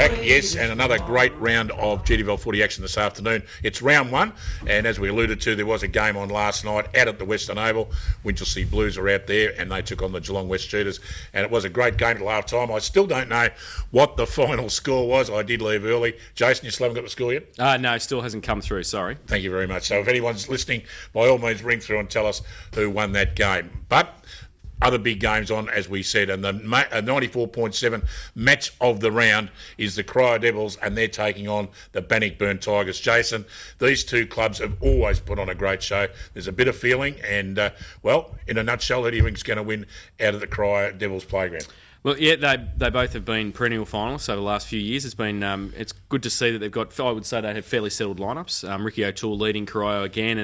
back, yes, and another great round of Gdfl footy action this afternoon. It's round one, and as we alluded to, there was a game on last night out at the Western Oval. Winchelsea Blues are out there, and they took on the Geelong West Cheetahs, and it was a great game till half time. I still don't know what the final score was. I did leave early. Jason, you still haven't got the score yet? No, still hasn't come through, sorry. Thank you very much. So if anyone's listening, by all means ring through and tell us who won that game. But other big games on, as we said, and the 94.7 match of the round is the Cryo Devils, and they're taking on the Bannockburn Tigers. Jason, these two clubs have always put on a great show. There's a bit of feeling, and, well, in a nutshell, who do you think's going to win out of the Cryo Devils playground? Well, yeah, they both have been perennial finalists over the last few years. It's been it's good to see that they've got, I would say they have fairly settled lineups. Ricky O'Toole leading Cryo again,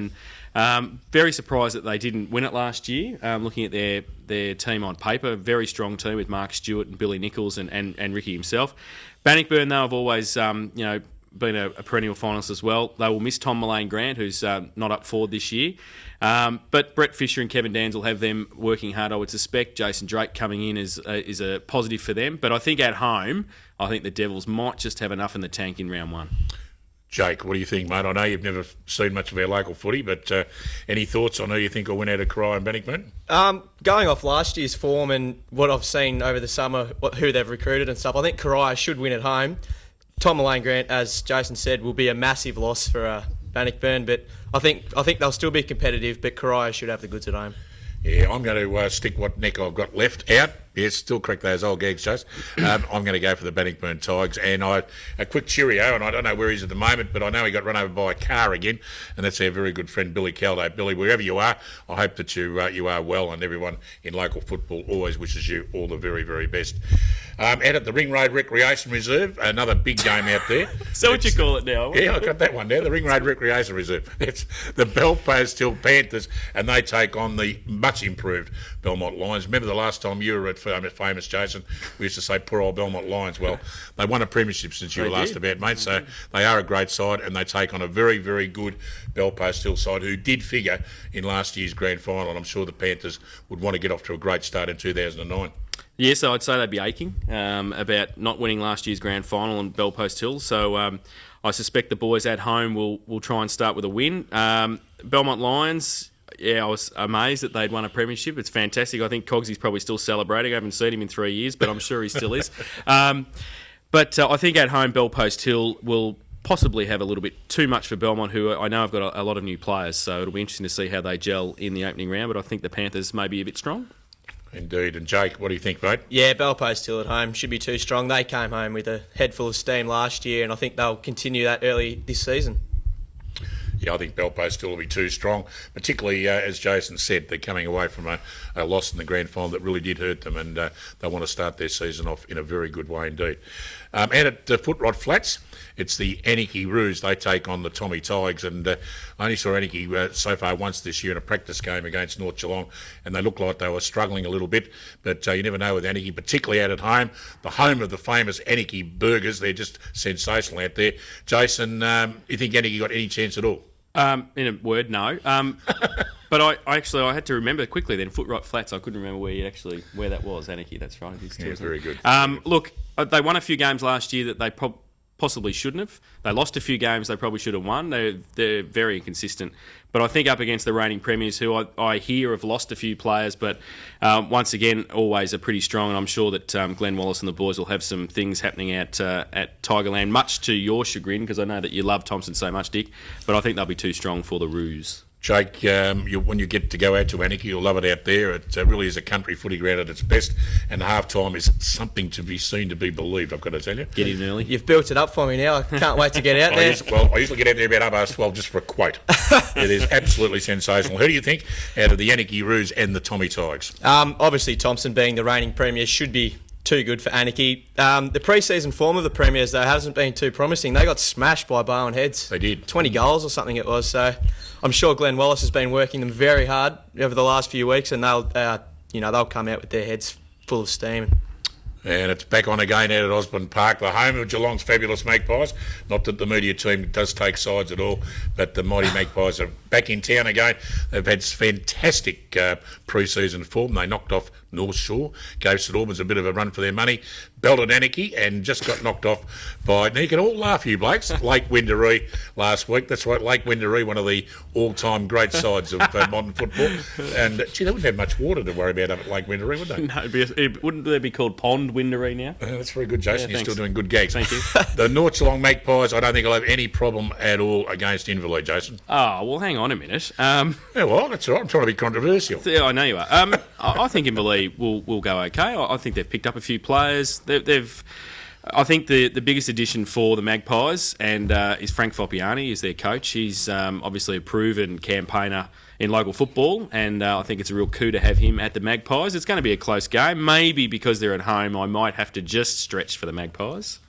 and very surprised that they didn't win it last year. Looking at their team on paper, very strong team with Mark Stewart and Billy Nichols and Ricky himself. Bannockburn, though, have always been a perennial finalist as well. They will miss Tom Mullane-Grant, who's not up forward this year. But Brett Fisher and Kevin Dans will have them working hard, I would suspect. Jason Drake coming in is a positive for them. But I think at home, I think the Devils might just have enough in the tank in round one. Jake, what do you think, mate? I know you've never seen much of our local footy, but any thoughts on who you think will win out of Cryo and Bannockburn? Going off last year's form and what I've seen over the summer, who they've recruited and stuff, I think Cryo should win at home. Tom Mullane-Grant, as Jason said, will be a massive loss for Bannockburn, but I think they'll still be competitive, but Cryo should have the goods at home. Yeah, I'm going to stick what neck I've got left out. Yes, still correct those old gags, Chase. I'm going to go for the Bannockburn Tigers. And a quick cheerio, and I don't know where he's at the moment, but I know he got run over by a car again, and that's our very good friend Billy Caldo. Billy, wherever you are, I hope that you are well, and everyone in local football always wishes you all the very, very best. Out at the Ring Road Recreation Reserve, another big game out there. So what you call it now? Yeah, I got that one there, the Ring Road Recreation Reserve. It's the Belpost Hill Panthers, and they take on the much improved Belmont Lions. Remember the last time you were at famous Jason, we used to say poor old Belmont Lions. Well, they won a premiership since you were last about, mate, so they are a great side, and they take on a very, very good Belpost Hill side who did figure in last year's grand final, and I'm sure the Panthers would want to get off to a great start in 2009. Yes, I'd say they'd be aching about not winning last year's grand final on Belpost Hill. So I suspect the boys at home will try and start with a win. Belmont Lions, yeah, I was amazed that they'd won a premiership. It's fantastic. I think Cogsy's probably still celebrating. I haven't seen him in 3 years, but I'm sure he still is. But I think at home Belpost Hill will possibly have a little bit too much for Belmont, who I know have got a lot of new players. So it'll be interesting to see how they gel in the opening round. But I think the Panthers may be a bit strong. Indeed. And Jake, what do you think, mate? Yeah, Belpost Hill at home should be too strong. They came home with a head full of steam last year, and I think they'll continue that early this season. Yeah, I think Belpost Hill will be too strong, particularly, as Jason said, they're coming away from a loss in the grand final that really did hurt them, and they want to start their season off in a very good way indeed. Out at Footrot Flats, it's the Anarchy Roos. They take on the Tommy Tigers, and I only saw Anarchy so far once this year in a practice game against North Geelong, and they looked like they were struggling a little bit, but you never know with Anarchy, particularly out at home, the home of the famous Anarchy burgers. They're just sensational out there. Jason, you think Anarchy got any chance at all? In a word, no. But I had to remember quickly then, Footrot Flats, I couldn't remember where that was, Anarchy, that's right. Yeah, very good. Look, they won a few games last year that they possibly shouldn't have. They lost a few games they probably should have won. They're very inconsistent. But I think up against the reigning premiers, who I hear have lost a few players, but once again, always are pretty strong. And I'm sure that Glenn Wallace and the boys will have some things happening at Tigerland, much to your chagrin, because I know that you love Thompson so much, Dick. But I think they'll be too strong for the Roos. Jake, when you get to go out to Anarchy, you'll love it out there. It really is a country footy ground at its best, and half-time is something to be seen, to be believed, I've got to tell you. Get in early. You've built it up for me now. I can't wait to get out there. I usually get out there about 12 just for a quote. It is absolutely sensational. Who do you think out of the Anarchy Roos and the Tommy Tigers? Obviously, Thompson being the reigning premier should be too good for Anarchy. The pre-season form of the Premiers, though, hasn't been too promising. They got smashed by Bowen Heads. They did. 20 goals or something it was. So I'm sure Glenn Wallace has been working them very hard over the last few weeks, and they'll come out with their heads full of steam. And it's back on again out at Osborne Park, the home of Geelong's fabulous Magpies. Not that the media team does take sides at all, but the mighty Magpies are back in town again. They've had fantastic pre-season form. They knocked off North Shore, gave St Albans a bit of a run for their money, belted Anarchy and just got knocked off by, now you can all laugh, you blokes, Lake Windaree last week. That's right, Lake Windaree, one of the all-time great sides of modern football. And, gee, they wouldn't have much water to worry about up at Lake Windaree, would they? No, wouldn't they be called Pond Windaree now? That's very good, Jason. Yeah, You're still doing good gags. Thank you. The North Geelong Magpies, I don't think I'll have any problem at all against Inverleigh, Jason. Oh, well, hang on a minute. Yeah, well, that's all right. I'm trying to be controversial. Yeah, I know you are. I think Inverleigh will go okay. I think they've picked up a few players. I think the biggest addition for the Magpies and is Frank Foppiani is their coach. He's obviously a proven campaigner in local football, and I think it's a real coup to have him at the Magpies. It's going to be a close game. Maybe because they're at home, I might have to just stretch for the Magpies.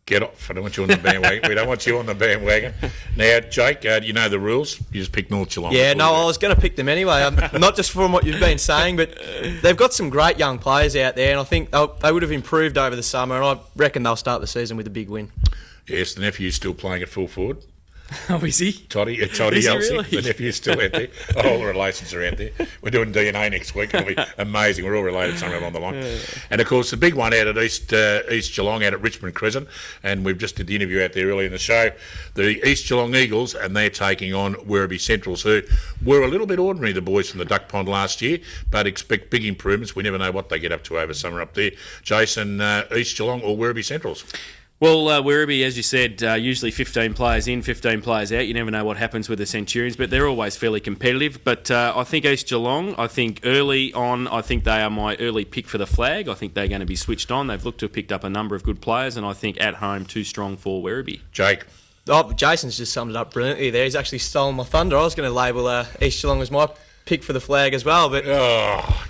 Get off. I don't want you on the bandwagon. We don't want you on the bandwagon. Now, Jake, you know the rules. You just pick North Geelong. Yeah, no, I was going to pick them anyway. Not just from what you've been saying, but they've got some great young players out there, and I think they would have improved over the summer, and I reckon they'll start the season with a big win. Yes, the nephew's still playing at full forward. Oh, is he? Toddy Is Elsie, he really? the nephew's still out there. All the relations are out there. We're doing DNA next week. It'll be amazing. We're all related somewhere along the line. And, of course, the big one out at East Geelong, out at Richmond Crescent, and we've just did the interview out there earlier in the show, the East Geelong Eagles, and they're taking on Werribee Centrals, who were a little bit ordinary, the boys from the Duck Pond last year, but expect big improvements. We never know what they get up to over summer up there. Jason, East Geelong or Werribee Centrals? Well, Werribee, as you said, usually 15 players in, 15 players out. You never know what happens with the Centurions, but they're always fairly competitive. But I think East Geelong, I think early on, I think they are my early pick for the flag. I think they're going to be switched on. They've looked to have picked up a number of good players, and I think at home, too strong for Werribee. Jake? Oh, Jason's just summed it up brilliantly there. He's actually stolen my thunder. I was going to label East Geelong as my pick for the flag as well, but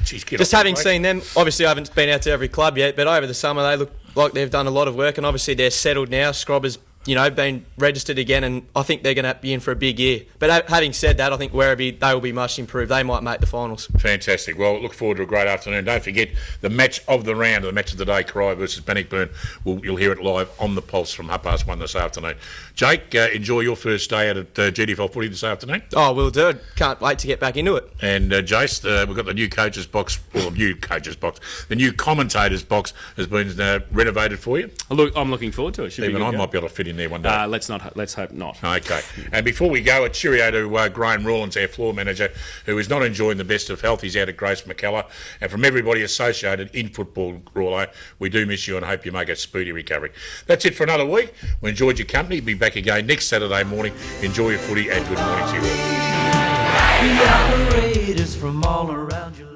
just having seen them, obviously I haven't been out to every club yet, but over the summer they look like they've done a lot of work, and obviously they're settled now. Scrobber's been registered again, and I think they're going to be in for a big year. But having said that, I think Werribee, they will be much improved. They might make the finals. Fantastic. Well, look forward to a great afternoon. Don't forget the match of the round, the match of the day, Corio versus Bannockburn. You'll hear it live on the Pulse from 1:30 this afternoon. Jake, enjoy your first day out at Gdfl Footy this afternoon. Oh, we'll do it. Can't wait to get back into it. And Jace, we've got the new coaches box, the new commentators box has been renovated for you. Look, I'm looking forward to it. Should Even be I good, might be able to fit in there one day. Let's hope not. Okay. And before we go, a cheerio to Graham Rawlins, our floor manager, who is not enjoying the best of health. He's out at Grace McKellar. And from everybody associated in football, Rawlo, we do miss you and hope you make a speedy recovery. That's it for another week. We enjoyed your company. Be back again next Saturday morning. Enjoy your footy and good morning to you all. The operators from all around you.